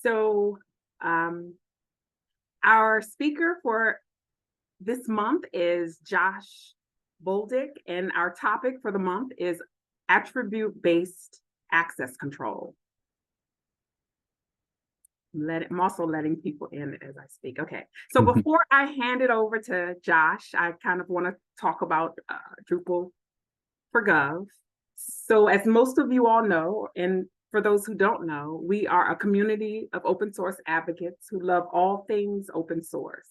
So our speaker for this month is Josh Bolduc, and our topic for the month is attribute-based access control. I'm also letting people in as I speak. Okay, so before I hand it over to Josh, I kind of want to talk about Drupal for Gov. So as most of you all know, and for those who don't know, we are a community of open source advocates who love all things open source.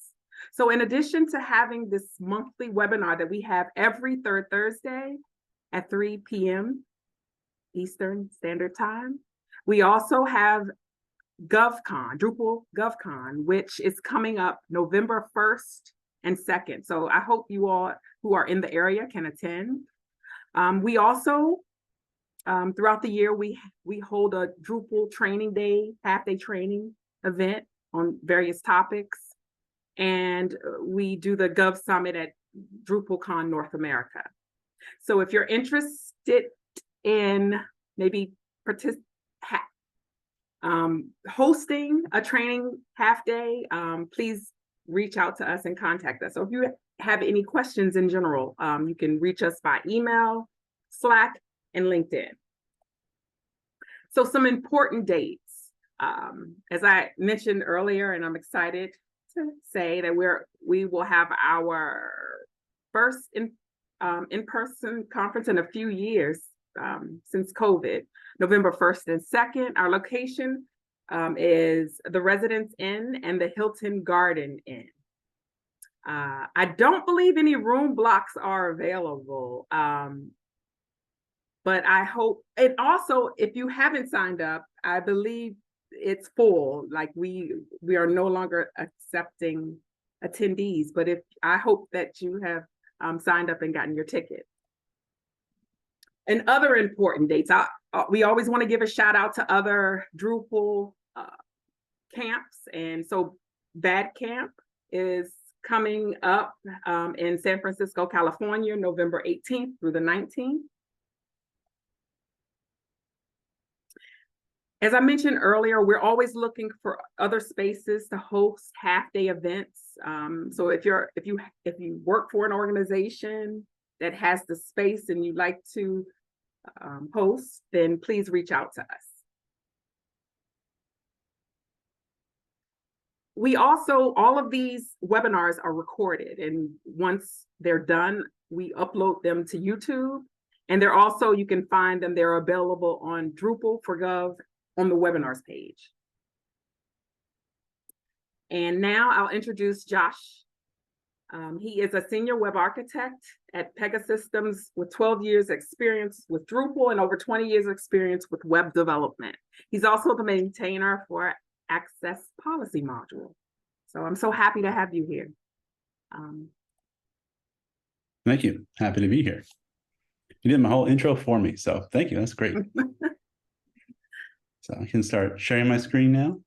So in addition to having this monthly webinar that we have every third Thursday at 3 p.m. Eastern Standard Time, we also have GovCon, Drupal GovCon, which is coming up November 1st and 2nd. So I hope you all who are in the area can attend. We also, throughout the year, we hold a Drupal training day, half-day training event on various topics. And we do the Gov Summit at DrupalCon North America. So if you're interested in maybe hosting a training half day, please reach out to us and contact us. So if you have any questions in general, you can reach us by email, Slack, and LinkedIn. So some important dates. As I mentioned earlier, and I'm excited to say that we will have our first in-person conference in a few years since COVID, November 1st and 2nd. Our location is the Residence Inn and the Hilton Garden Inn. I don't believe any room blocks are available, but I hope, and also if you haven't signed up, I believe it's full. Like we are no longer accepting attendees, but I hope that you have signed up and gotten your ticket. And other important dates, we always want to give a shout out to other Drupal camps. And so Bad Camp is coming up in San Francisco, California, November 18th through the 19th. As I mentioned earlier, we're always looking for other spaces to host half-day events. So if you work for an organization that has the space and you'd like to host, then please reach out to us. We also, all of these webinars are recorded, and once they're done, we upload them to YouTube, and they're also, you can find them, they're available on Drupal for Gov on the webinars page. And now I'll introduce Josh. He is a senior web architect at Pegasystems with 12 years experience with Drupal and over 20 years experience with web development. He's also the maintainer for Access Policy module. So I'm so happy to have you here. Thank you. Happy to be here. You did my whole intro for me, so thank you. That's great. So I can start sharing my screen now.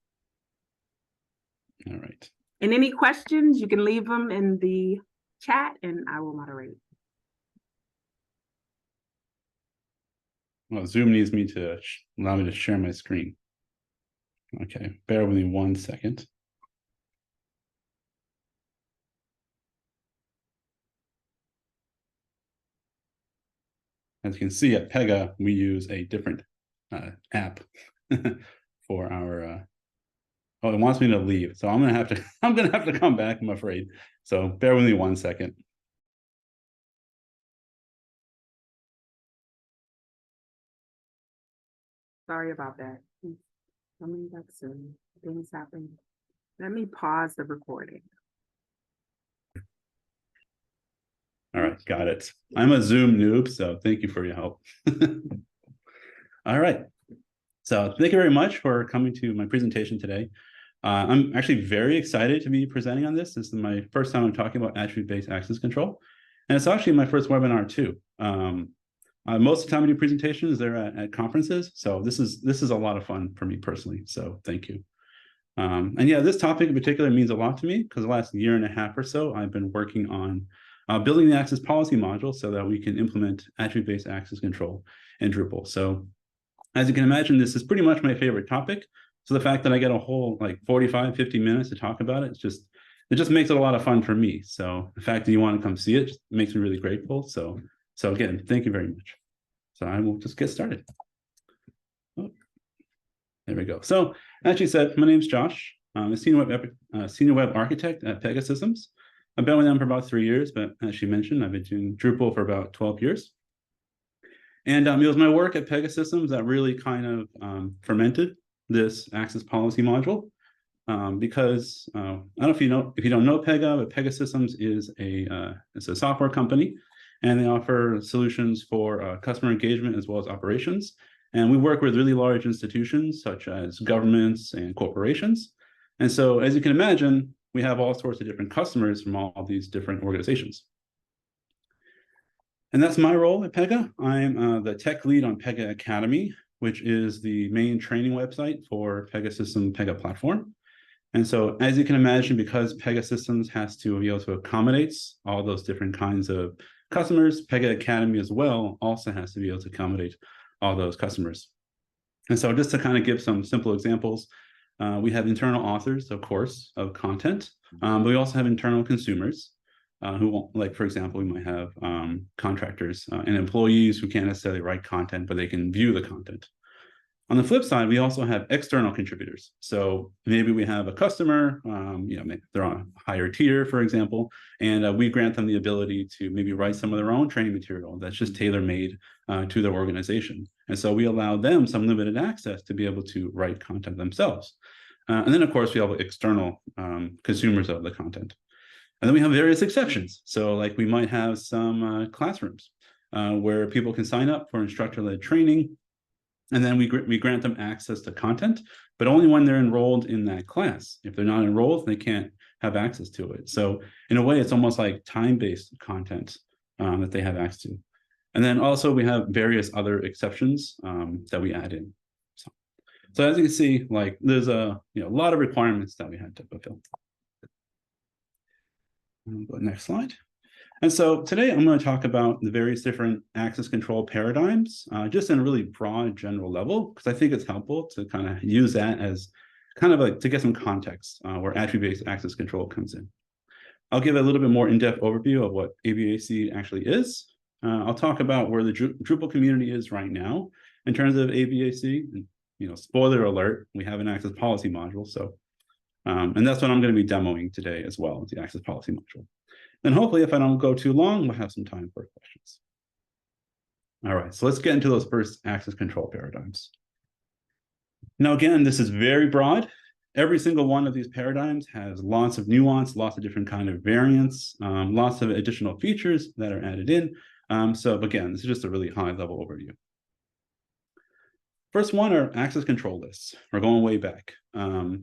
All right. And any questions, you can leave them in the chat and I will moderate. Well, Zoom needs me to allow me to share my screen. Okay, bear with me 1 second. As you can see at Pega, we use a different app for our oh, it wants me to leave, so I'm gonna have to come back, I'm afraid. So bear with me 1 second. Sorry about that. Coming back soon. Things happen. Let me pause the recording. All right, got it. I'm a Zoom noob, so thank you for your help. All right. So thank you very much for coming to my presentation today. I'm actually very excited to be presenting on this. This is my first time I'm talking about attribute-based access control. And it's actually my first webinar too. Most of the time I do presentations, they're at conferences. So this is a lot of fun for me personally. So thank you. And yeah, this topic in particular means a lot to me because the last year and a half or so, I've been working on building the access policy module so that we can implement attribute-based access control in Drupal. So as you can imagine, this is pretty much my favorite topic. So the fact that I get a whole like 45, 50 minutes to talk about it, it just makes it a lot of fun for me. So the fact that you want to come see it makes me really grateful. So again, thank you very much. So I will just get started. Oh, there we go. So as you said, my name's Josh. I'm a senior web architect at Pegasystems. I've been with them for about 3 years, but as you mentioned, I've been doing Drupal for about 12 years. And it was my work at Pegasystems that really kind of fermented this access policy module. Because I don't know if you don't know Pega, but Pegasystems is it's a software company, and they offer solutions for customer engagement as well as operations. And we work with really large institutions such as governments and corporations. And so, as you can imagine, we have all sorts of different customers from all these different organizations. And that's my role at Pega. I'm the tech lead on Pega Academy, which is the main training website for Pegasystem Pega platform. And so, as you can imagine, because Pegasystems has to be able to accommodate all those different kinds of customers, Pega Academy as well also has to be able to accommodate all those customers. And so, just to kind of give some simple examples, we have internal authors, of course, of content, but we also have internal consumers who, like, for example, we might have contractors and employees who can't necessarily write content, but they can view the content. On the flip side, we also have external contributors. So maybe we have a customer, maybe they're on a higher tier, for example, and we grant them the ability to maybe write some of their own training material that's just tailor-made to their organization. And so we allow them some limited access to be able to write content themselves. And then, of course, we have external consumers of the content. And then we have various exceptions. So like we might have some classrooms where people can sign up for instructor-led training. And then we grant them access to content, but only when they're enrolled in that class. If they're not enrolled, they can't have access to it. So in a way, it's almost like time-based content that they have access to. And then also we have various other exceptions that we add in. So as you can see, like there's a lot of requirements that we had to fulfill. Next slide. And so today I'm going to talk about the various different access control paradigms, just in a really broad general level, because I think it's helpful to kind of use that as kind of like to get some context where attribute-based access control comes in. I'll give a little bit more in-depth overview of what ABAC actually is. I'll talk about where the Drupal community is right now in terms of ABAC. And, spoiler alert, we have an access policy module. So, and that's what I'm going to be demoing today as well, the access policy module. And hopefully, if I don't go too long, we'll have some time for questions. All right, so let's get into those first access control paradigms. Now, again, this is very broad. Every single one of these paradigms has lots of nuance, lots of different kind of variants, lots of additional features that are added in. So again, this is just a really high-level overview. First one are access control lists. We're going way back.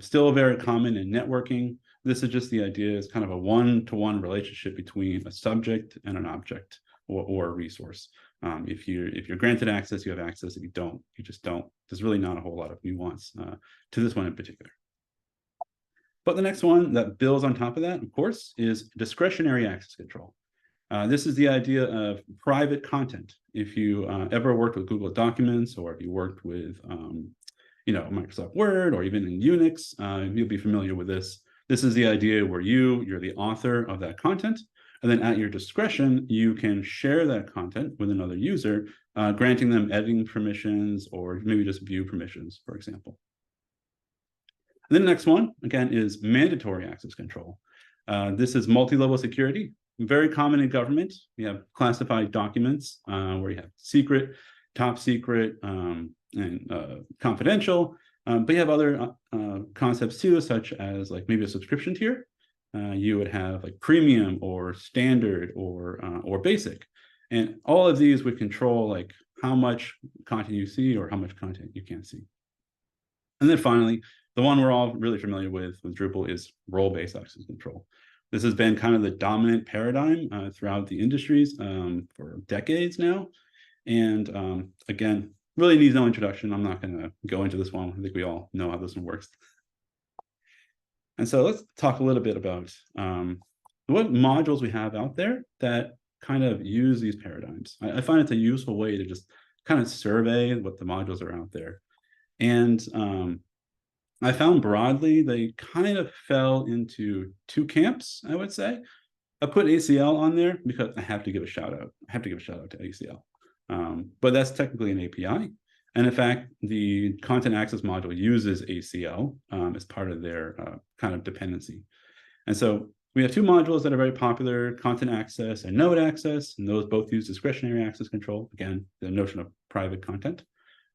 Still very common in networking. This is just the idea is kind of a one-to-one relationship between a subject and an object or a resource. If you're granted access, you have access. If you don't, you just don't. There's really not a whole lot of nuance to this one in particular. But the next one that builds on top of that, of course, is discretionary access control. This is the idea of private content. If you ever worked with Google Documents, or if you worked with Microsoft Word, or even in Unix, you'll be familiar with this. This is the idea where you're the author of that content, and then at your discretion, you can share that content with another user, granting them editing permissions or maybe just view permissions, for example. And then the next one, again, is mandatory access control. This is multi-level security, very common in government. We have classified documents where you have secret, top secret, and confidential. But you have other concepts too, such as like maybe a subscription tier. You would have like premium or standard or basic, and all of these would control like how much content you see or how much content you can't see. And then finally, the one we're all really familiar with Drupal is role-based access control. This has been kind of the dominant paradigm throughout the industries for decades now. And again, really needs no introduction. I'm not going to go into this one. I think we all know how this one works. And so let's talk a little bit about what modules we have out there that kind of use these paradigms. I find it's a useful way to just kind of survey what the modules are out there. And I found broadly they kind of fell into two camps, I would say. I put ACL on there because I have to give a shout out. I have to give a shout out to ACL. But that's technically an API. And in fact, the content access module uses ACL as part of their kind of dependency. And so we have two modules that are very popular, content access and node access, and those both use discretionary access control. Again, the notion of private content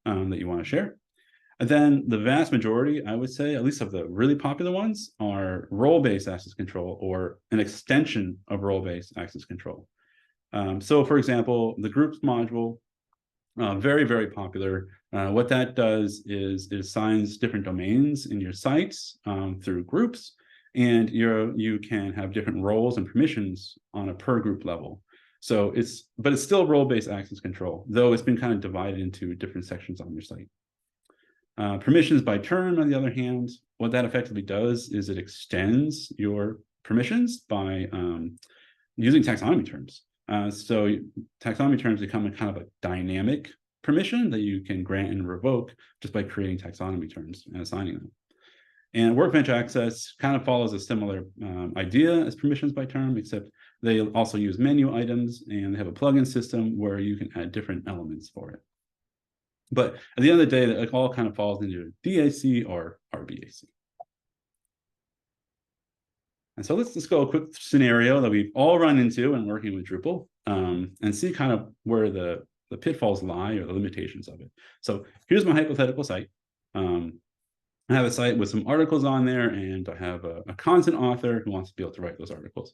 that you want to share. And then the vast majority, I would say, at least of the really popular ones, are role-based access control or an extension of role-based access control. So for example, the groups module, very, very popular. What that does is it assigns different domains in your sites through groups, and you can have different roles and permissions on a per group level. So it's still role-based access control, though it's been kind of divided into different sections on your site. Permissions by term, on the other hand, what that effectively does is it extends your permissions by using taxonomy terms. So taxonomy terms become a kind of a dynamic permission that you can grant and revoke just by creating taxonomy terms and assigning them. And workbench access kind of follows a similar idea as permissions by term, except they also use menu items and they have a plugin system where you can add different elements for it. But at the end of the day, it all kind of falls into DAC or RBAC. And so let's just go a quick scenario that we've all run into when working with Drupal and see kind of where the pitfalls lie or the limitations of it. So here's my hypothetical site. I have a site with some articles on there, and I have a content author who wants to be able to write those articles.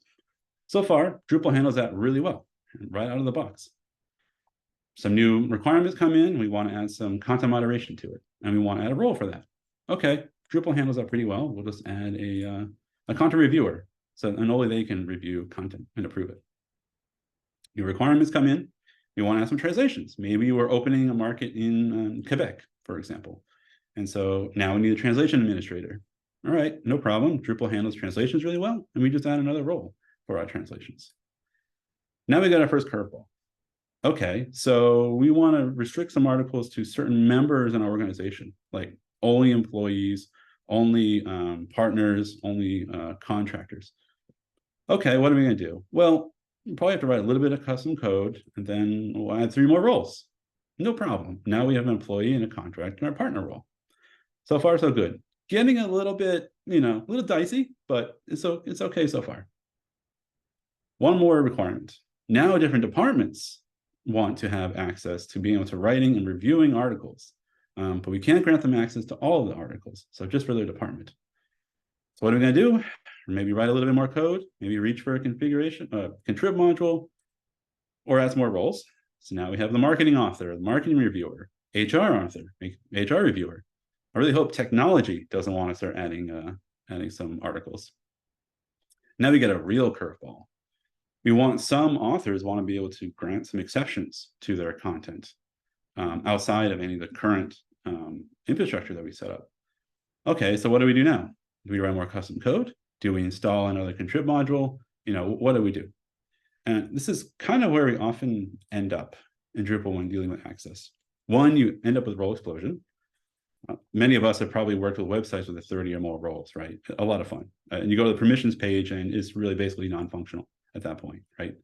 So far, Drupal handles that really well, right out of the box. Some new requirements come in, we want to add some content moderation to it, and we want to add a role for that. Okay, Drupal handles that pretty well. We'll just add a content reviewer, and only they can review content and approve it. New requirements come in, we want to add some translations. Maybe we're opening a market in Quebec, for example. And so now we need a translation administrator. All right, no problem. Drupal handles translations really well, and we just add another role for our translations. Now we got our first curveball. Okay, so we want to restrict some articles to certain members in our organization, like only employees, only partners, only contractors. Okay, what are we going to do? Well, you probably have to write a little bit of custom code, and then we'll add 3 more roles. No problem. Now we have an employee and a contractor and a partner role. So far, so good. Getting a little bit, a little dicey, but it's okay so far. One more requirement. Now different departments want to have access to being able to writing and reviewing articles, but we can't grant them access to all of the articles, so just for their department. So what are we going to do? Maybe write a little bit more code, maybe reach for a configuration, contrib module, or add some more roles. So now we have the marketing author, the marketing reviewer, HR author, HR reviewer. I really hope technology doesn't want to start adding some articles. Now we get a real curveball. We want some authors want to be able to grant some exceptions to their content outside of any of the current infrastructure that we set up. Okay, so what do we do now? Do we write more custom code? Do we install another contrib module? What do we do? And this is kind of where we often end up in Drupal when dealing with access. One, you end up with role explosion. Many of us have probably worked with websites with 30 or more roles, right? A lot of fun. And you go to the permissions page and it's really basically non-functional at that point, right?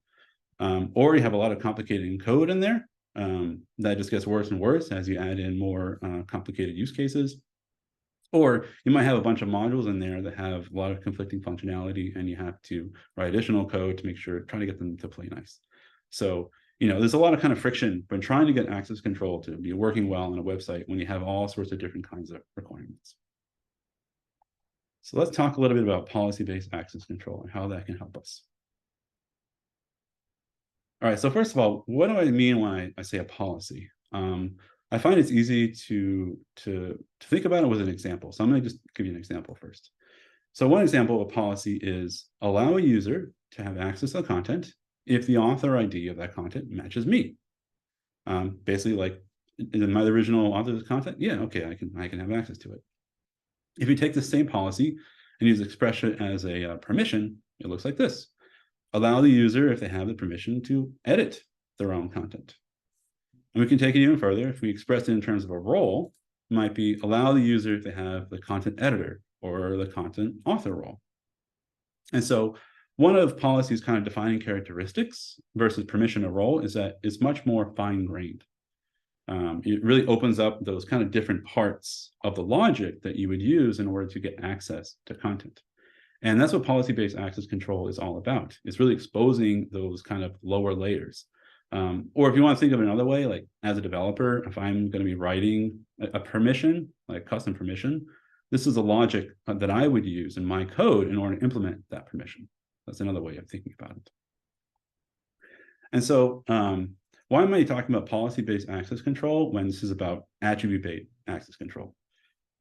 Or you have a lot of complicated code in there that just gets worse and worse as you add in more complicated use cases. Or you might have a bunch of modules in there that have a lot of conflicting functionality, and you have to write additional code to make sure, try to get them to play nice. So, there's a lot of kind of friction when trying to get access control to be working well on a website when you have all sorts of different kinds of requirements. So let's talk a little bit about policy-based access control and how that can help us. All right, so first of all, what do I mean when I say a policy? I find it's easy to think about it with an example. So I'm going to just give you an example first. So one example of a policy is allow a user to have access to the content if the author ID of that content matches me. Basically, like, am I the original author of the content? Yeah, okay, I can have access to it. If you take the same policy and use expression as a permission, it looks like this. allow the user, if they have the permission, to edit their own content. And we can take it even further. If we express it in terms of a role, it might be allow the user if they have the content editor or the content author role. And so one of policy's kind of defining characteristics versus permission or role is that it's much more fine-grained. It really opens up those kind of different parts of the logic that you would use in order to get access to content. And that's what policy-based access control is all about. It's really exposing those kind of lower layers. Or if you want to think of it another way, like as a developer, if I'm going to be writing a permission, like custom permission, this is a logic that I would use in my code in order to implement that permission. That's another way of thinking about it. And so why am I talking about policy-based access control when this is about attribute-based access control?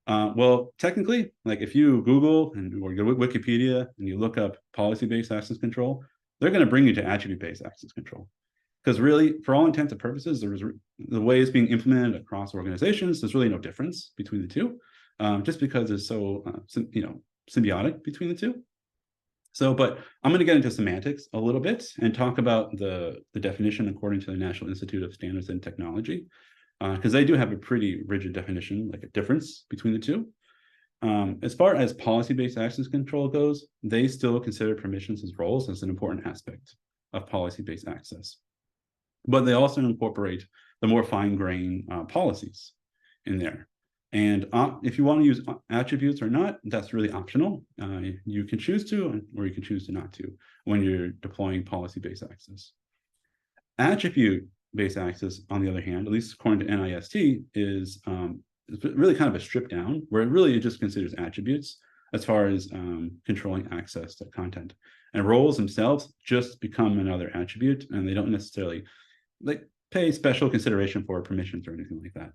Well, technically, like if you Google or go to Wikipedia and you look up policy-based access control, they're going to bring you to attribute-based access control. Because really, for all intents and purposes, the way it's being implemented across organizations, there's really no difference between the two, just because it's so symbiotic between the two. So, but I'm going to get into semantics a little bit and talk about the definition according to the National Institute of Standards and Technology, because they do have a pretty rigid definition, like a difference between the two. As far as policy-based access control goes, they still consider permissions as roles as an important aspect of policy-based access. But they also incorporate the more fine-grained policies in there. And if you want to use attributes or not, that's really optional. You can choose to, or you can choose to not to when you're deploying policy-based access. Attribute-based access, on the other hand, at least according to NIST, is really kind of a strip down, where it just considers attributes as far as controlling access to content. And roles themselves just become another attribute, and they don't necessarily pay special consideration for permissions or anything like that.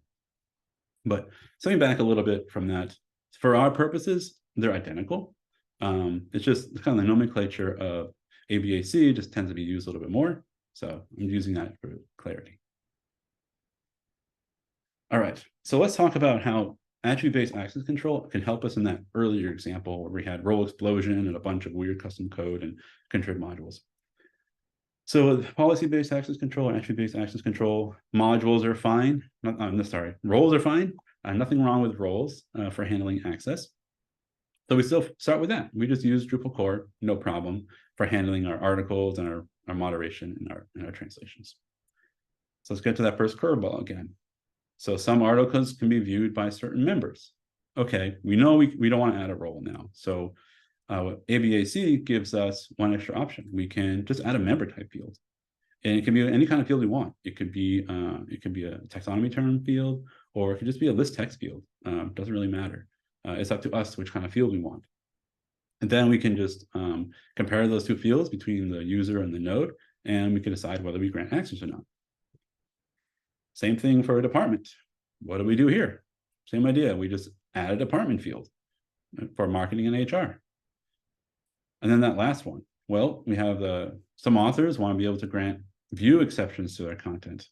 But stepping back a little bit from that, for our purposes, they're identical. It's just kind of the nomenclature of ABAC just tends to be used a little bit more. So I'm using that for clarity. All right, so let's talk about how attribute-based access control can help us in that earlier example where we had role explosion and a bunch of weird custom code and contrib modules. So with policy-based access control and attribute-based access control, modules are fine. Roles are fine. Nothing wrong with roles for handling access. So we still start with that. We just use Drupal core, no problem, for handling our articles and our moderation and our translations. So let's get to that first curveball again. So some articles can be viewed by certain members. Okay, we know we don't want to add a role now. So ABAC gives us one extra option. We can just add a member type field, and it can be any kind of field we want. It could be a taxonomy term field, or it could just be a list text field. Doesn't really matter. It's up to us which kind of field we want. And then we can just compare those two fields between the user and the node, and we can decide whether we grant access or not. Same thing for a department. What do we do here? Same idea. We just add a department field for marketing and HR. And then that last one, well, we have some authors want to be able to grant view exceptions to their content.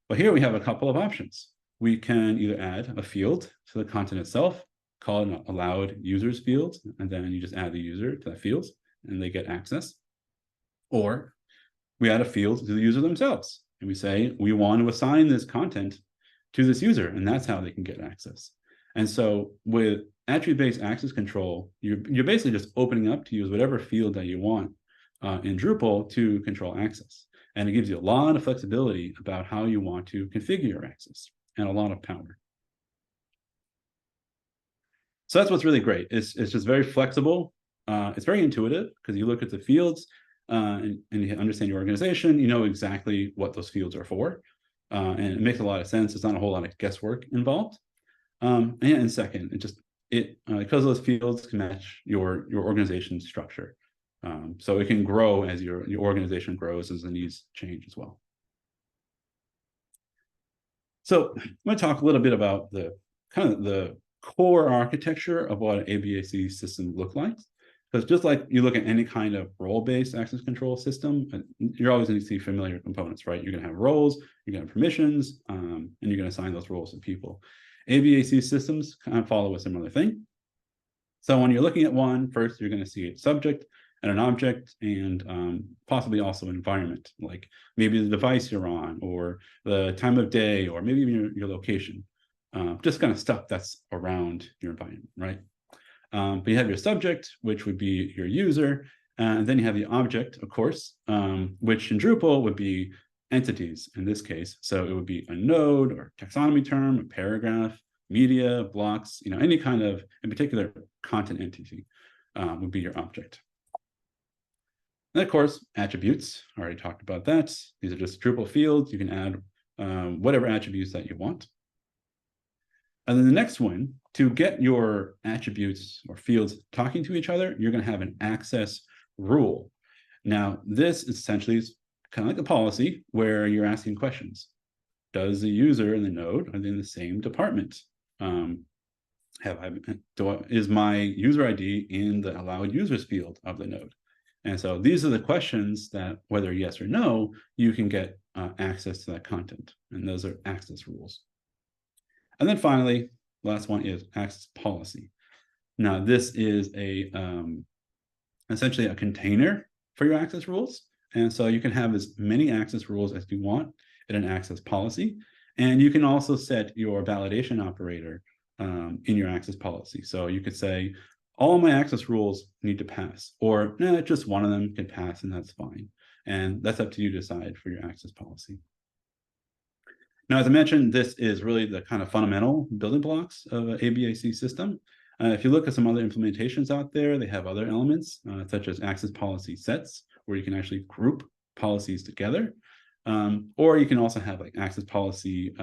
But here we have a couple of options. We can either add a field to the content itself, call it an allowed users field, and then you just add the user to that field and they get access. Or we add a field to the user themselves and we say, we want to assign this content to this user, and that's how they can get access. And so with attribute-based access control, you're basically just opening up to use whatever field that you want in Drupal to control access. And it gives you a lot of flexibility about how you want to configure your access and a lot of power. So that's what's really great. It's just very flexible. It's very intuitive because you look at the fields and you understand your organization, you know exactly what those fields are for. And it makes a lot of sense. There's not a whole lot of guesswork involved. And second, because those fields can match your organization's structure. So it can grow as your organization grows as the needs change as well. So I'm going to talk a little bit about the core architecture of what an ABAC system looks like. Because just like you look at any kind of role-based access control system, you're always going to see familiar components, right? You're going to have roles, you're going to have permissions, and you're going to assign those roles to people. ABAC systems kind of follow a similar thing. So when you're looking at one, first you're going to see its subject, and an object, and possibly also an environment, like maybe the device you're on, or the time of day, or maybe even your location. Just kind of stuff that's around your environment, right? But you have your subject, which would be your user, and then you have the object, of course, which in Drupal would be entities in this case. So it would be a node or taxonomy term, a paragraph, media, blocks, any kind of, in particular, content entity would be your object. And of course, attributes, I already talked about that. These are just Drupal fields. You can add whatever attributes that you want. And then the next one, to get your attributes or fields talking to each other, you're going to have an access rule. Now, this essentially is kind of like a policy where you're asking questions. Does the user and the node are they in the same department? Is my user ID in the allowed users field of the node? And so these are the questions that, whether yes or no, you can get access to that content. And those are access rules. And then finally, last one is access policy. Now, this is essentially a container for your access rules. And so you can have as many access rules as you want in an access policy. And you can also set your validation operator in your access policy. So you could say, all my access rules need to pass, or just one of them can pass, and that's fine. And that's up to you to decide for your access policy. Now, as I mentioned, this is really the kind of fundamental building blocks of an ABAC system. If you look at some other implementations out there, they have other elements, such as access policy sets, where you can actually group policies together. Or you can also have like access policy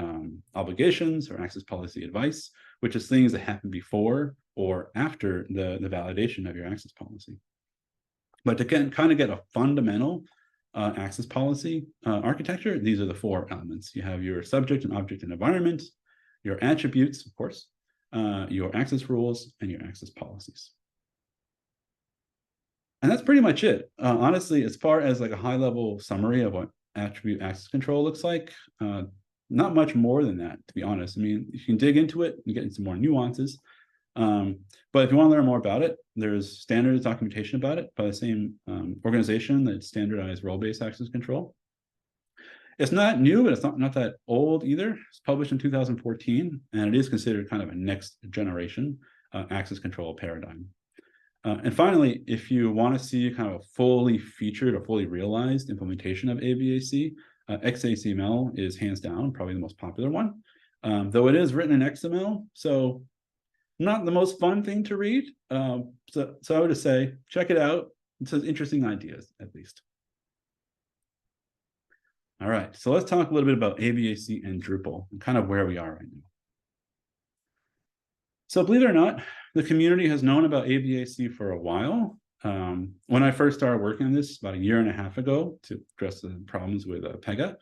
obligations or access policy advice, which is things that happen before or after the validation of your access policy. But to kind of get a fundamental access policy architecture, these are the four elements. You have your subject and object and environment, your attributes, of course, your access rules, and your access policies. And that's pretty much it. Honestly, as far as like a high-level summary of what attribute access control looks like, not much more than that, to be honest. I mean, you can dig into it and get into more nuances. But if you want to learn more about it, there's standard documentation about it by the same organization that standardized role-based access control. It's not new, but it's not that old either. It's published in 2014, and it is considered kind of a next generation access control paradigm. And finally, if you want to see kind of a fully featured or fully realized implementation of ABAC, XACML is hands down probably the most popular one, though it is written in XML, so not the most fun thing to read. So I would just say, check it out. It says interesting ideas, at least. All right, so let's talk a little bit about ABAC and Drupal and kind of where we are right now. So believe it or not, the community has known about ABAC for a while. When I first started working on this about a year and a half ago to address the problems with Pega,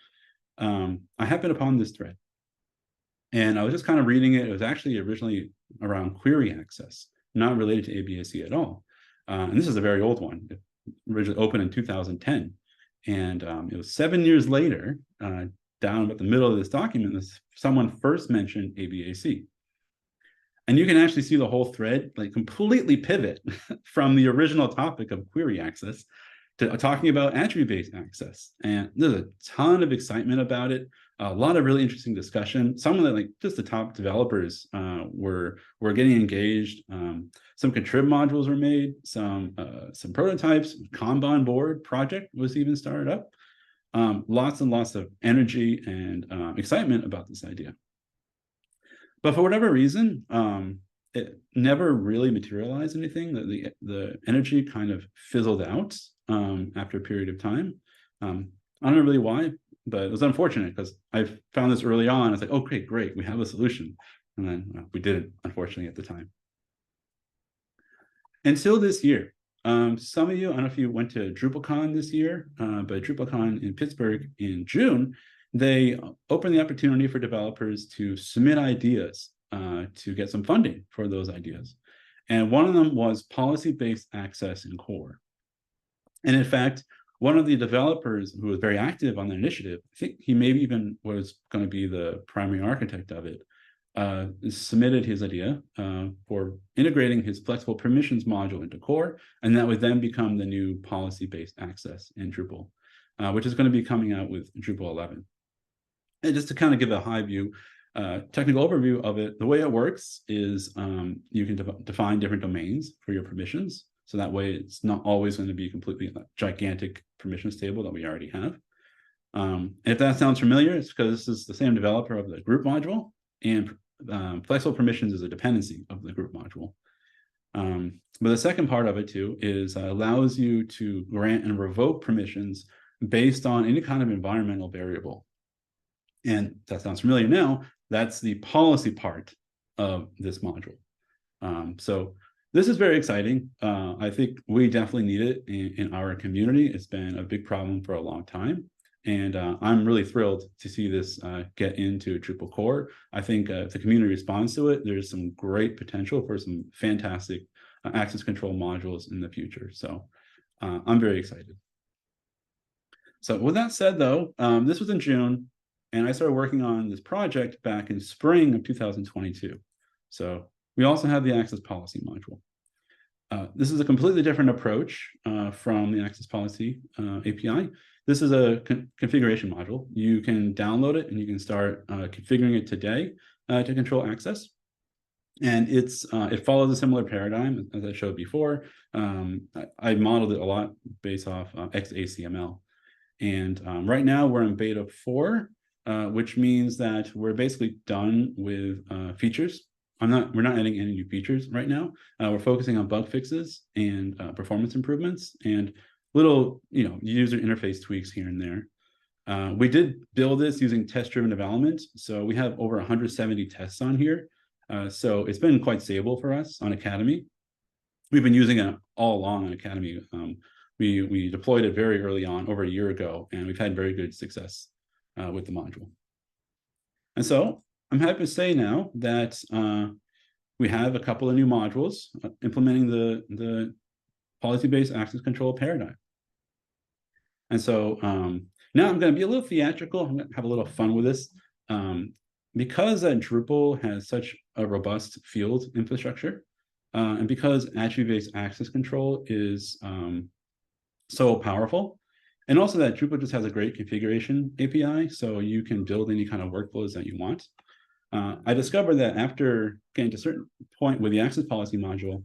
I happened upon this thread. And I was just kind of reading it. It was actually originally around query access, not related to ABAC at all. And this is a very old one. It originally opened in 2010. And it was 7 years later, down about the middle of this document, someone first mentioned ABAC. And you can actually see the whole thread like completely pivot from the original topic of query access to talking about attribute-based access. And there's a ton of excitement about it, a lot of really interesting discussion. Some of the like just the top developers were getting engaged. Some contrib modules were made, some prototypes, Kanban board project was even started up. Lots and lots of energy and excitement about this idea. But for whatever reason, it never really materialized anything. The energy kind of fizzled out after a period of time. I don't know really why, but it was unfortunate because I found this early on. It's like, okay, great, we have a solution. And then we didn't, unfortunately, at the time. Until this year. Some of you, I don't know if you went to DrupalCon this year, but DrupalCon in Pittsburgh in June, they opened the opportunity for developers to submit ideas to get some funding for those ideas. And one of them was policy-based access in core. And in fact, one of the developers who was very active on the initiative, I think he maybe even was going to be the primary architect of it, submitted his idea for integrating his flexible permissions module into core, and that would then become the new policy-based access in Drupal, which is going to be coming out with Drupal 11. And just to kind of give a high view, technical overview of it, the way it works is you can define different domains for your permissions. So that way it's not always going to be completely a gigantic permissions table that we already have. If that sounds familiar, it's because this is the same developer of the group module, and flexible permissions is a dependency of the group module. But the second part of it too is allows you to grant and revoke permissions based on any kind of environmental variable. And that sounds familiar now. That's the policy part of this module. So this is very exciting. I think we definitely need it in our community. It's been a big problem for a long time. And I'm really thrilled to see this get into Drupal core. I think if the community responds to it, there's some great potential for some fantastic access control modules in the future. So I'm very excited. So with that said, though, this was in June, and I started working on this project back in spring of 2022. So we also have the access policy module. This is a completely different approach from the access policy API. This is a configuration module. You can download it and you can start configuring it today to control access. And it follows a similar paradigm as I showed before. I modeled it a lot based off XACML. And right now we're in beta 4, which means that we're basically done with features. We're not adding any new features right now. We're focusing on bug fixes and performance improvements and little, user interface tweaks here and there. We did build this using test-driven development. So we have over 170 tests on here. So it's been quite stable for us on Academy. We've been using it all along on Academy. We deployed it very early on, over a year ago, and we've had very good success with the module. And so I'm happy to say now that we have a couple of new modules implementing the policy-based access control paradigm. And so now I'm going to be a little theatrical. I'm going to have a little fun with this. Because Drupal has such a robust field infrastructure, and because attribute-based access control is so powerful, and also that Drupal just has a great configuration API, so you can build any kind of workflows that you want. I discovered that after getting to a certain point with the access policy module,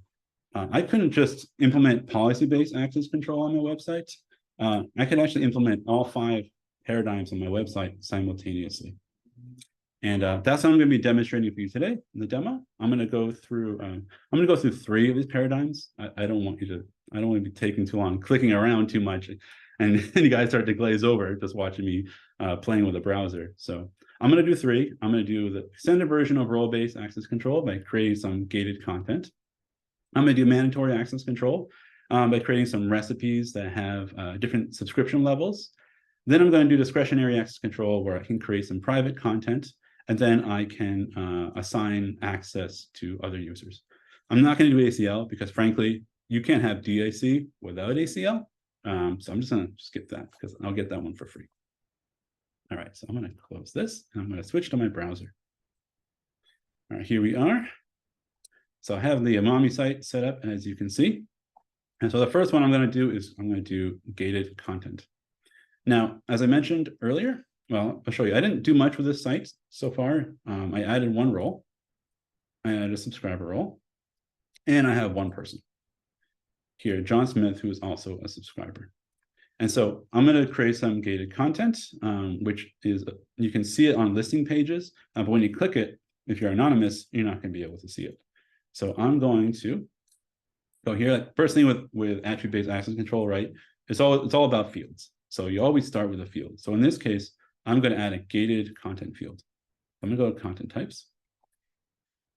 I couldn't just implement policy-based access control on my website. I could actually implement all 5 paradigms on my website simultaneously. And that's what I'm going to be demonstrating for you today in the demo. I'm going to go through 3 of these paradigms. I don't want to be taking too long, clicking around too much, and you guys start to glaze over just watching me playing with a browser. So I'm going to do 3. I'm going to do the extended version of role-based access control by creating some gated content. I'm going to do mandatory access control by creating some recipes that have different subscription levels. Then I'm going to do discretionary access control where I can create some private content, and then I can assign access to other users. I'm not going to do ACL because, frankly, you can't have DAC without ACL. So I'm just going to skip that because I'll get that one for free. All right, so I'm going to close this and I'm going to switch to my browser. All right, here we are. So I have the Umami site set up, as you can see. And so the first one I'm going to do is I'm going to do gated content. Now, as I mentioned earlier, well, I'll show you. I didn't do much with this site so far. I added 1 role. I added a subscriber role. And I have 1 person here, John Smith, who is also a subscriber. And so I'm going to create some gated content, which is, you can see it on listing pages. But when you click it, if you're anonymous, you're not going to be able to see it. So I'm going to go here. First thing with attribute-based access control, right? It's all about fields. So you always start with a field. So in this case, I'm going to add a gated content field. I'm going to go to content types.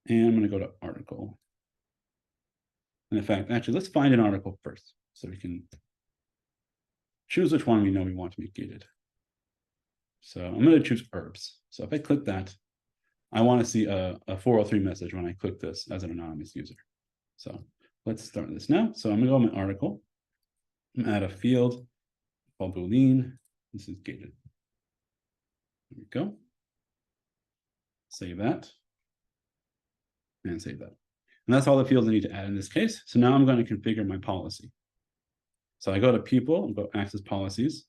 And I'm going to go to article. And in fact, actually, let's find an article first so we can choose which one we know we want to be gated. So I'm going to choose herbs. So if I click that, I want to see a 403 message when I click this as an anonymous user. So let's start this now. So I'm going to go to my article. I'm going to add a field called Boolean. This is gated. There we go. Save that. and save that. And that's all the fields I need to add in this case. So now I'm going to configure my policy. So I go to people and go access policies,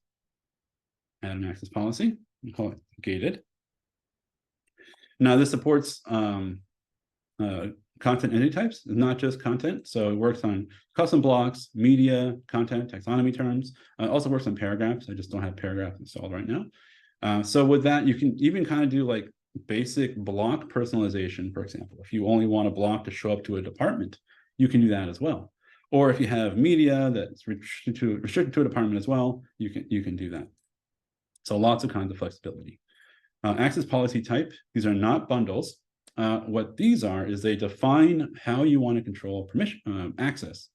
add an access policy, and call it gated. Now this supports content entity types, not just content. So it works on custom blocks, media, content, taxonomy terms. It also works on paragraphs. I just don't have paragraphs installed right now. So with that, you can even kind of do like basic block personalization, for example. If you only want a block to show up to a department, you can do that as well. Or if you have media that's restricted to a department as well, you can do that. So lots of kinds of flexibility. Access policy type, these are not bundles. What these are is they define how you want to control permission access.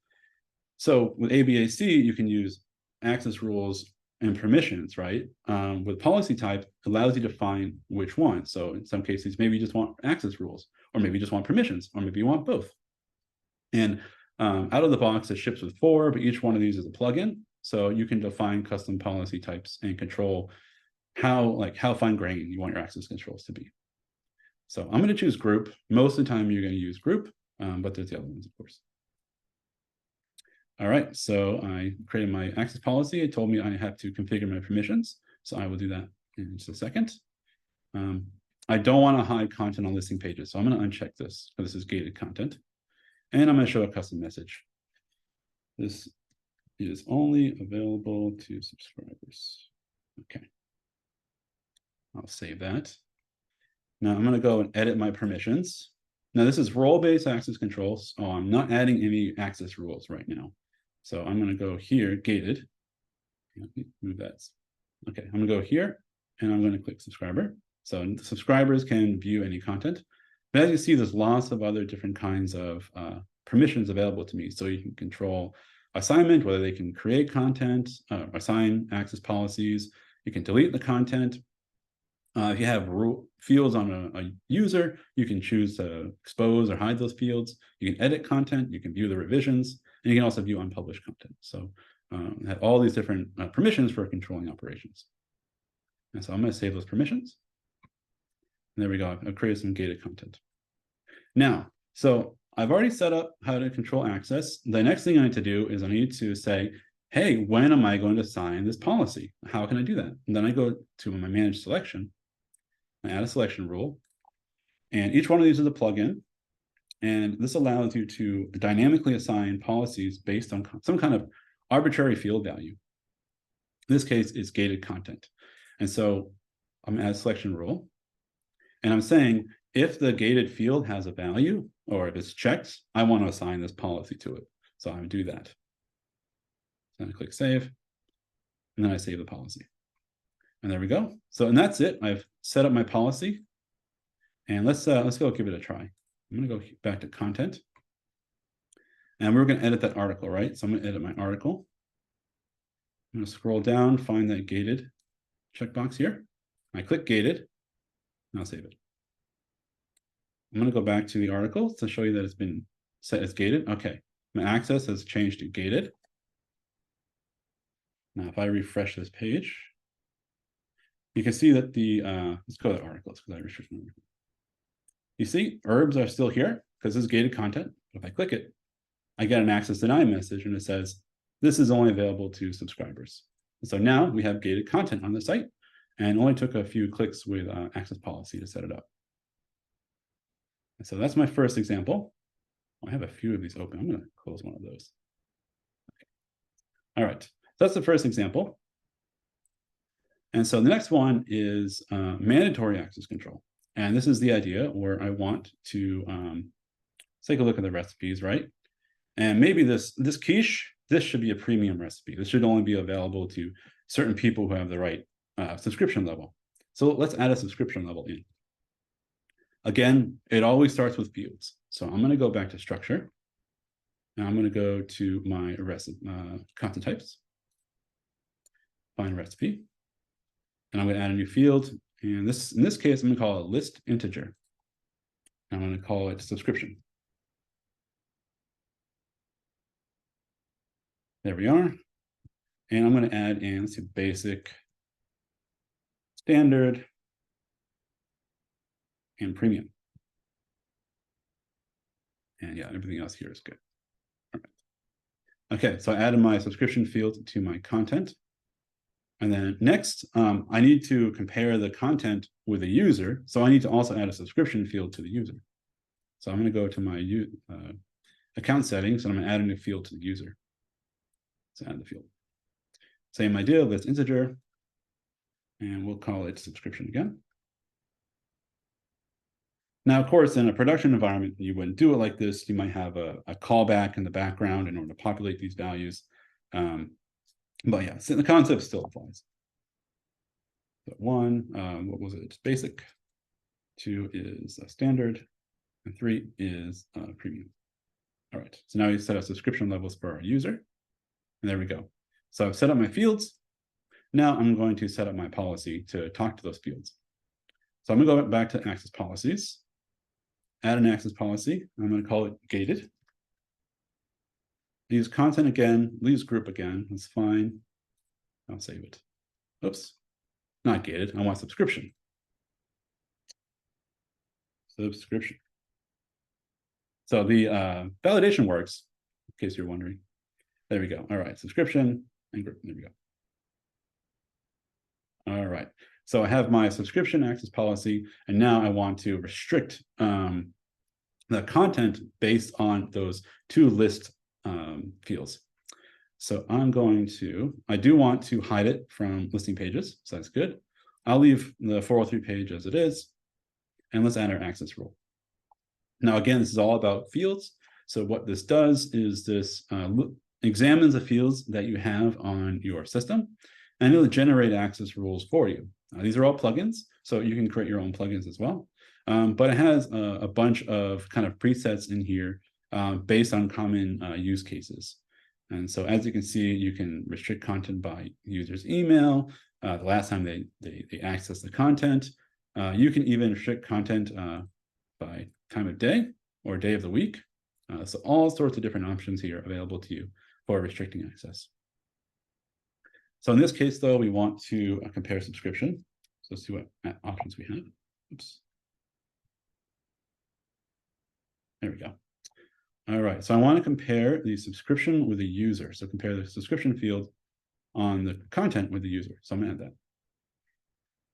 So with ABAC, you can use access rules and permissions, right? With policy type, it allows you to define which one. So in some cases, maybe you just want access rules, or maybe you just want permissions, or maybe you want both. And out of the box, it ships with 4, but each one of these is a plugin. So you can define custom policy types and control how fine-grained you want your access controls to be. So I'm going to choose group. Most of the time, you're going to use group, but there's the other ones, of course. All right, so I created my access policy. It told me I have to configure my permissions. So I will do that in just a second. I don't want to hide content on listing pages. So I'm going to uncheck this, because this is gated content. And I'm going to show a custom message. This is only available to subscribers. Okay. I'll save that. Now I'm going to go and edit my permissions. Now this is role-based access controls. So I'm not adding any access rules right now. So I'm going to go here, gated. Move that. Okay, I'm going to go here and I'm going to click subscriber. So the subscribers can view any content. But as you see, there's lots of other different kinds of permissions available to me. So you can control assignment, whether they can create content, assign access policies. You can delete the content. If you have fields on a user, you can choose to expose or hide those fields. You can edit content, you can view the revisions, and you can also view unpublished content. So have all these different permissions for controlling operations. And so I'm going to save those permissions. And there we go. I've created some gated content. Now, so I've already set up how to control access. The next thing I need to do is I need to say, hey, when am I going to assign this policy? How can I do that? And then I go to my manage selection. I add a selection rule, and each one of these is a plugin, and this allows you to dynamically assign policies based on some kind of arbitrary field value. In this case, it's gated content. And so I'm going to add a selection rule, and I'm saying if the gated field has a value, or if it's checked, I want to assign this policy to it. So I would do that. So I click save, and then I save the policy. And there we go. So, and that's it. I've set up my policy. And let's go give it a try. I'm going to go back to content. And we're going to edit that article, right? So I'm going to edit my article. I'm going to scroll down, find that gated checkbox here. I click gated, and I'll save it. I'm going to go back to the article to show you that it's been set as gated. Okay, my access has changed to gated. Now, if I refresh this page, you can see that the, let's go to the articles because I restricted them. You see, herbs are still here because this is gated content. If I click it, I get an access denied message and it says, this is only available to subscribers. And so now we have gated content on the site, and only took a few clicks with access policy to set it up. And so that's my first example. I have a few of these open. I'm going to close one of those. Okay. All right, so that's the first example. And so the next one is mandatory access control. And this is the idea where I want to take a look at the recipes, right? And maybe this quiche, this should be a premium recipe. This should only be available to certain people who have the right subscription level. So let's add a subscription level in. Again, it always starts with fields. So I'm going to go back to structure. Now I'm going to go to my content types, find recipe. And I'm going to add a new field. And in this case, I'm going to call it list integer. I'm going to call it subscription. There we are. And I'm going to add in, let's see, basic, standard, and premium. And yeah, everything else here is good. All right. Okay, so I added my subscription field to my content. And then next, I need to compare the content with a user. So I need to also add a subscription field to the user. So I'm going to go to my account settings, and I'm going to add a new field to the user. So add the field. Same idea, list integer, and we'll call it subscription again. Now, of course, in a production environment, you wouldn't do it like this. You might have a callback in the background in order to populate these values. But yeah, so the concept still applies. So 1, what was it? Basic. 2 is standard. And 3 is premium. All right, so now we set up subscription levels for our user. And there we go. So I've set up my fields. Now I'm going to set up my policy to talk to those fields. So I'm going to go back to access policies, add an access policy. I'm going to call it gated. Use content again, use group again. That's fine. I'll save it. Oops, not gated. I want subscription. Subscription. So the validation works, in case you're wondering. There we go. All right, subscription and group. There we go. All right. So I have my subscription access policy, and now I want to restrict the content based on those 2 list fields. So I'm going to, I do want to hide it from listing pages, so that's good. I'll leave the 403 page as it is, and let's add our access rule. Now, again, this is all about fields. So what this does is this examines the fields that you have on your system, and it'll generate access rules for you. These are all plugins, so you can create your own plugins as well. But it has a bunch of kind of presets in here based on common use cases. And so as you can see, you can restrict content by user's email, the last time they access the content. You can even restrict content by time of day or day of the week. So all sorts of different options here available to you for restricting access. So in this case, though, we want to compare subscription. So let's see what options we have. Oops. There we go. All right, so I want to compare the subscription with the user. So compare the subscription field on the content with the user. So I'm going to add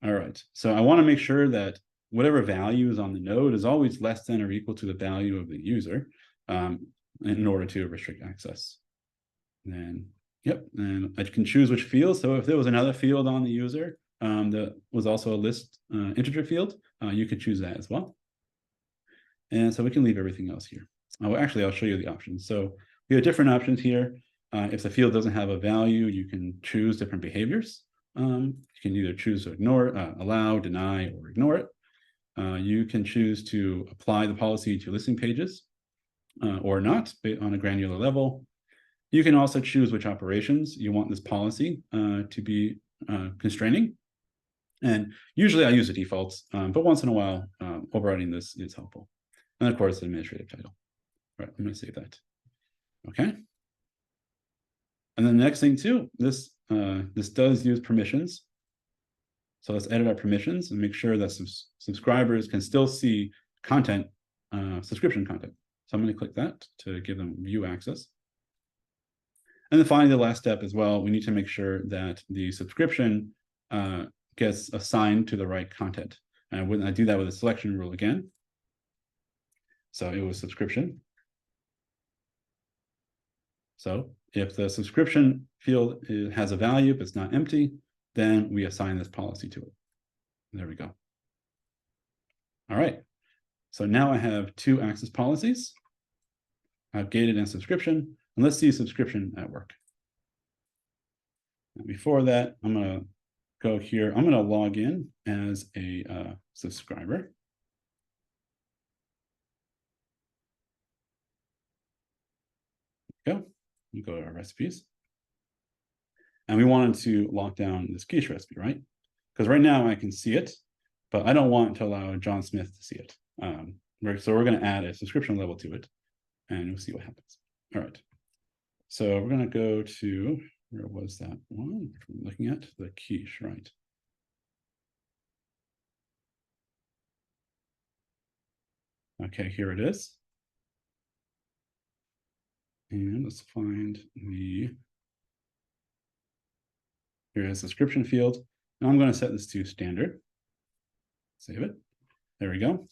that. All right, so I want to make sure that whatever value is on the node is always less than or equal to the value of the user in order to restrict access. And then, yep, and I can choose which field. So if there was another field on the user that was also a list integer field, you could choose that as well. And so we can leave everything else here. Actually, I'll show you the options. So we have different options here. If the field doesn't have a value, you can choose different behaviors. You can either choose to ignore, allow, deny, or ignore it. You can choose to apply the policy to listing pages or not on a granular level. You can also choose which operations you want this policy to be constraining. And usually I use the defaults, but once in a while, overriding this is helpful. And of course, the administrative title. All right, I'm going to save that. Okay. And then the next thing too, this does use permissions. So let's edit our permissions and make sure that subscribers can still see content, subscription content. So I'm going to click that to give them view access. And then finally, the last step as well, we need to make sure that the subscription gets assigned to the right content. And I do that with a selection rule again. So it was subscription. So if the subscription field has a value, but it's not empty, then we assign this policy to it. There we go. All right. So now I have 2 access policies. I've gated and subscription. And let's see subscription at work. And before that, I'm going to go here. I'm going to log in as a subscriber. Go. We go to our recipes. And we wanted to lock down this quiche recipe, right? Because right now I can see it, but I don't want to allow John Smith to see it. So we're going to add a subscription level to it, and we'll see what happens. All right. So we're going to go to, where was that one? We're looking at the quiche, right? Okay, here it is. And let's find here is the description field. Now I'm going to set this to standard. Save it. There we go.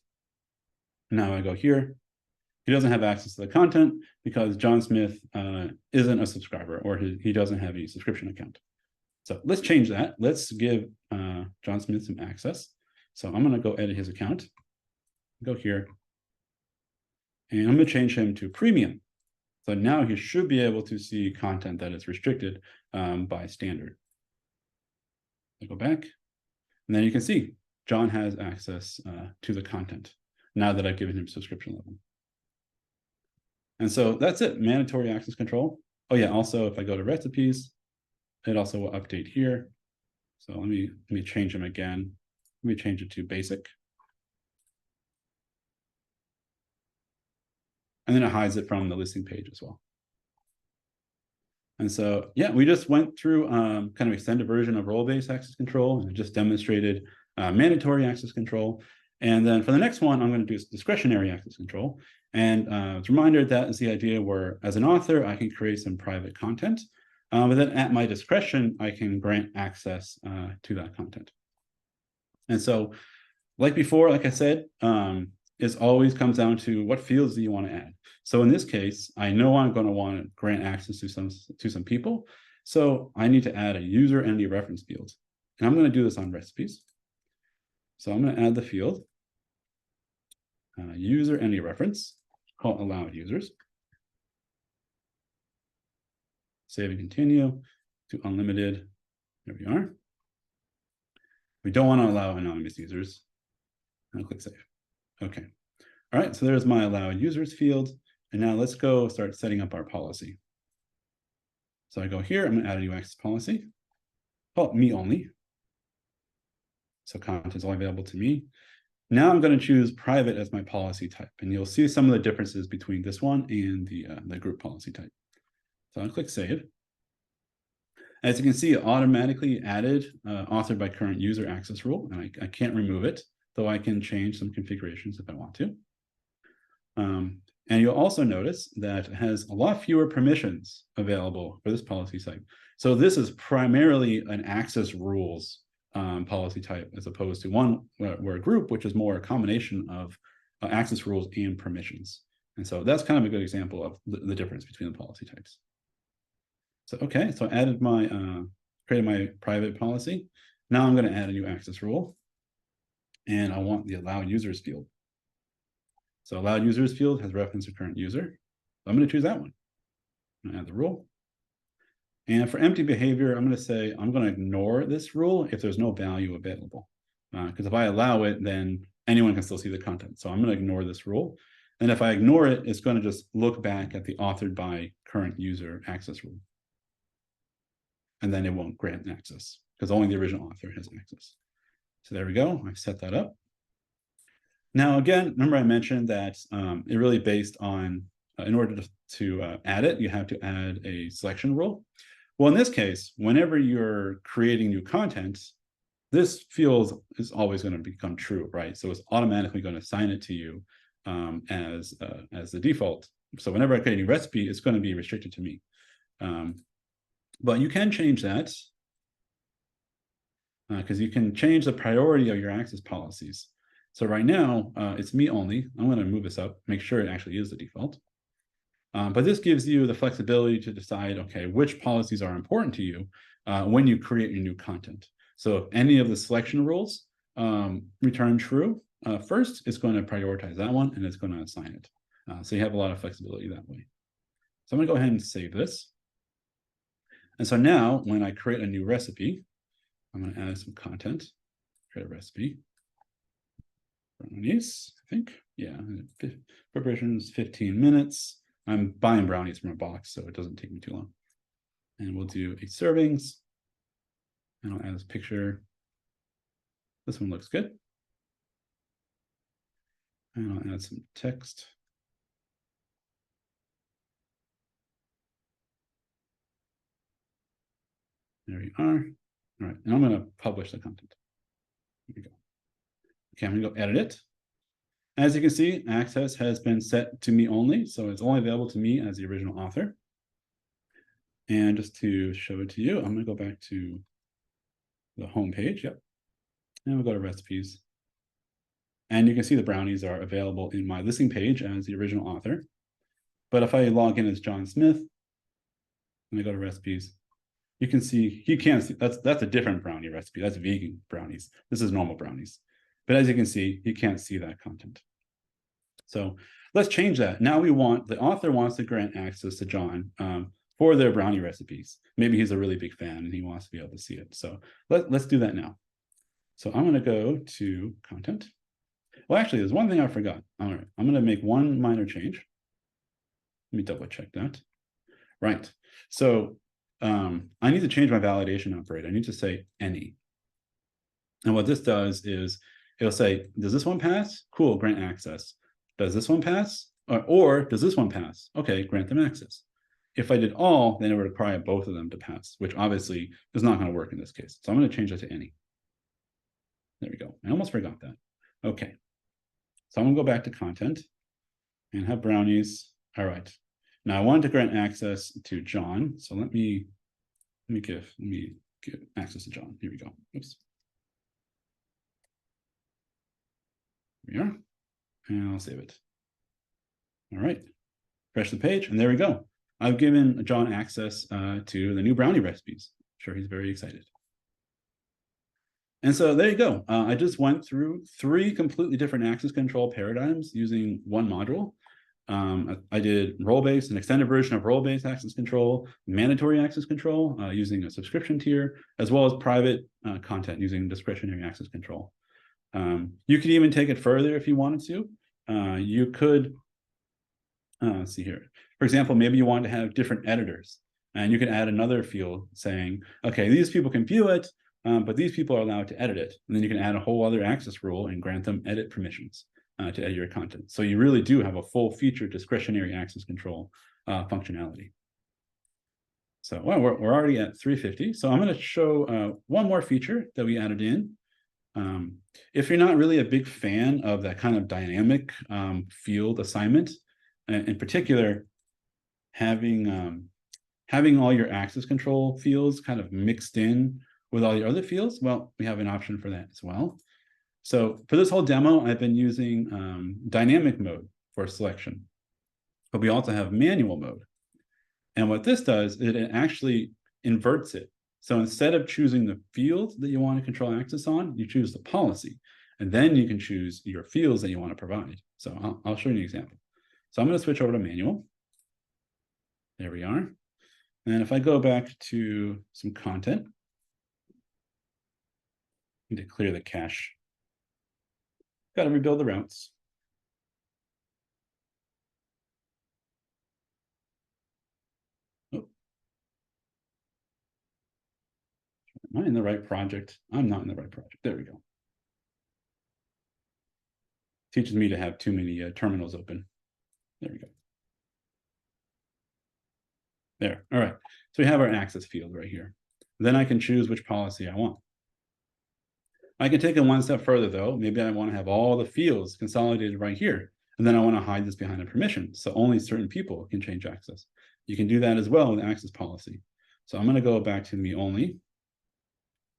Now I go here. He doesn't have access to the content because John Smith isn't a subscriber, or he doesn't have a subscription account. So let's change that. Let's give John Smith some access. So I'm going to go edit his account. Go here. And I'm going to change him to premium. So now he should be able to see content that is restricted by standard. I go back. And then you can see John has access to the content now that I've given him subscription level. And so that's it, mandatory access control. Oh yeah, also if I go to recipes, it also will update here. So let me change them again. Let me change it to basic. And then it hides it from the listing page as well. And so, yeah, we just went through kind of extended version of role-based access control and just demonstrated mandatory access control. And then for the next one, I'm going to do discretionary access control. And it's a reminder that is the idea where, as an author, I can create some private content, but then at my discretion, I can grant access to that content. And so, like before, like I said, it always comes down to what fields do you want to add. So in this case, I know I'm going to want to grant access to some people. So I need to add a user entity reference field. And I'm going to do this on recipes. So I'm going to add the field, user entity reference, call allowed users. Save and continue to unlimited. There we are. We don't want to allow anonymous users. I'll click save. Okay. All right, so there's my allow users field. And now let's go start setting up our policy. So I go here, I'm going to add a new access policy. Oh, me only. So content is only available to me. Now I'm going to choose private as my policy type. And you'll see some of the differences between this one and the group policy type. So I'll click save. As you can see, it automatically added authored by current user access rule. And I can't remove it, though I can change some configurations if I want to. And you'll also notice that it has a lot fewer permissions available for this policy type. So this is primarily an access rules policy type, as opposed to one where a group, which is more a combination of access rules and permissions. And so that's kind of a good example of the difference between the policy types. So, okay, so I added created my private policy. Now I'm going to add a new access rule. And I want the allow users field. So allowed users field has reference to current user. So I'm going to choose that one. I'm going to add the rule. And for empty behavior, I'm going to say I'm going to ignore this rule if there's no value available. Because if I allow it, then anyone can still see the content. So I'm going to ignore this rule. And if I ignore it, it's going to just look back at the authored by current user access rule. And then it won't grant access because only the original author has access. So there we go. I've set that up. Now, again, remember I mentioned that it really based on, in order to add it, you have to add a selection rule. Well, in this case, whenever you're creating new content, this field is always going to become true, right? So it's automatically going to assign it to you as the default. So whenever I create a new recipe, it's going to be restricted to me. But you can change that because you can change the priority of your access policies. So right now, it's me only. I'm going to move this up, make sure it actually is the default. But this gives you the flexibility to decide, okay, which policies are important to you when you create your new content. So if any of the selection rules return true, first, it's going to prioritize that one, and it's going to assign it. So you have a lot of flexibility that way. So I'm going to go ahead and save this. And so now, when I create a new recipe, I'm going to add some content, create a recipe. Brownies, I think. Yeah, preparation is 15 minutes. I'm buying brownies from a box, so it doesn't take me too long. And we'll do 8 servings. And I'll add this picture. This one looks good. And I'll add some text. There we are. All right, and I'm going to publish the content. Here we go. Okay, I'm going to go edit it. As you can see, access has been set to me only, so it's only available to me as the original author. And just to show it to you, I'm going to go back to the home page. Yep. And we'll go to recipes. And you can see the brownies are available in my listing page as the original author. But if I log in as John Smith, and I go to recipes, you can see, you can't see, that's a different brownie recipe. That's vegan brownies. This is normal brownies. But as you can see, you can't see that content. So let's change that. Now the author wants to grant access to John for their brownie recipes. Maybe he's a really big fan and he wants to be able to see it. So let's do that now. So I'm going to go to content. Well, actually, there's one thing I forgot. All right, I'm going to make one minor change. Let me double check that. Right. So I need to change my validation operator. I need to say any. And what this does is it'll say, does this one pass? Cool, grant access. Does this one pass? Or does this one pass? Okay, grant them access. If I did all, then it would require both of them to pass, which obviously is not going to work in this case. So I'm going to change that to any. There we go. I almost forgot that. Okay. So I'm going to go back to content and have brownies. All right. Now I wanted to grant access to John. So let me give access to John. Here we go. Oops. Here we are. And I'll save it. All right. Refresh the page, and there we go. I've given John access to the new brownie recipes. I'm sure he's very excited. And so there you go. I just went through 3 completely different access control paradigms using one module. I did role-based, an extended version of role-based access control, mandatory access control using a subscription tier, as well as private content using discretionary access control. You could even take it further if you wanted to. You could, let's see here. For example, maybe you want to have different editors, and you could add another field saying, okay, these people can view it, but these people are allowed to edit it. And then you can add a whole other access rule and grant them edit permissions to edit your content. So you really do have a full feature discretionary access control functionality. So well, we're already at 350. So I'm going to show one more feature that we added in. If you're not really a big fan of that kind of dynamic field assignment, in particular, having all your access control fields kind of mixed in with all your other fields, well, we have an option for that as well. So for this whole demo, I've been using dynamic mode for selection, but we also have manual mode. And what this does, it actually inverts it. So instead of choosing the field that you want to control access on, you choose the policy, and then you can choose your fields that you want to provide. So I'll show you an example. So I'm going to switch over to manual. There we are. And if I go back to some content, I need to clear the cache. Got to rebuild the routes. Oh. Am I in the right project? I'm not in the right project. There we go. Teaches me to have too many terminals open. There we go. There. All right. So we have our access field right here. Then I can choose which policy I want. I can take it one step further, though. Maybe I want to have all the fields consolidated right here. And then I want to hide this behind a permission, so only certain people can change access. You can do that as well with access policy. So I'm going to go back to me only.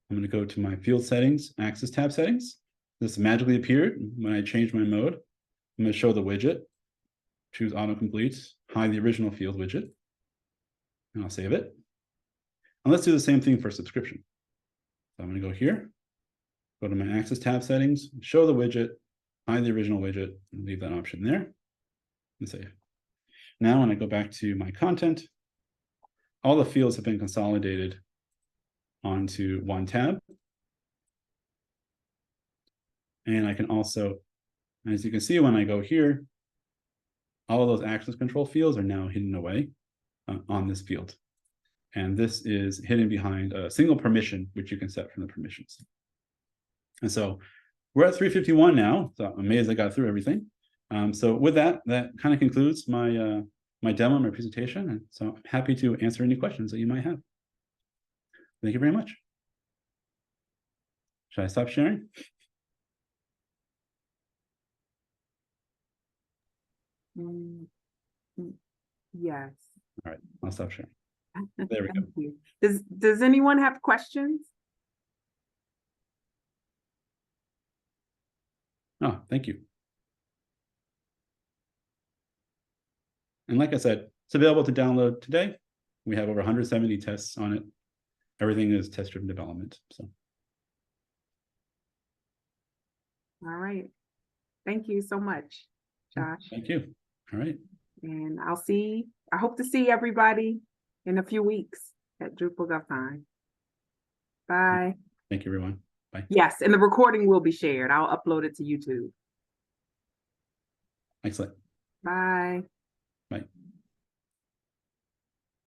I'm going to go to my field settings, access tab settings. This magically appeared when I changed my mode. I'm going to show the widget, choose autocomplete, hide the original field widget, and I'll save it. And let's do the same thing for subscription. So I'm going to go here, go to my access tab settings, show the widget, hide the original widget, and leave that option there, and save. Now, when I go back to my content, all the fields have been consolidated onto one tab. And I can also, as you can see, when I go here, all of those access control fields are now hidden away on this field. And this is hidden behind a single permission, which you can set from the permissions. And so we're at 351 now. So I'm amazed I got through everything. So with that kind of concludes my my demo, my presentation. And so I'm happy to answer any questions that you might have. Thank you very much. Should I stop sharing? Mm, mm, yes. All right, I'll stop sharing. There we go. Thank you. Does anyone have questions? Oh, thank you. And like I said, it's available to download today. We have over 170 tests on it. Everything is test-driven development. So, All right. Thank you so much, Josh. thank you. All right. And I hope to see everybody in a few weeks at Drupal GovTime. Bye. Thank you, everyone. Bye. Yes, and the recording will be shared. I'll upload it to YouTube. Excellent. Bye.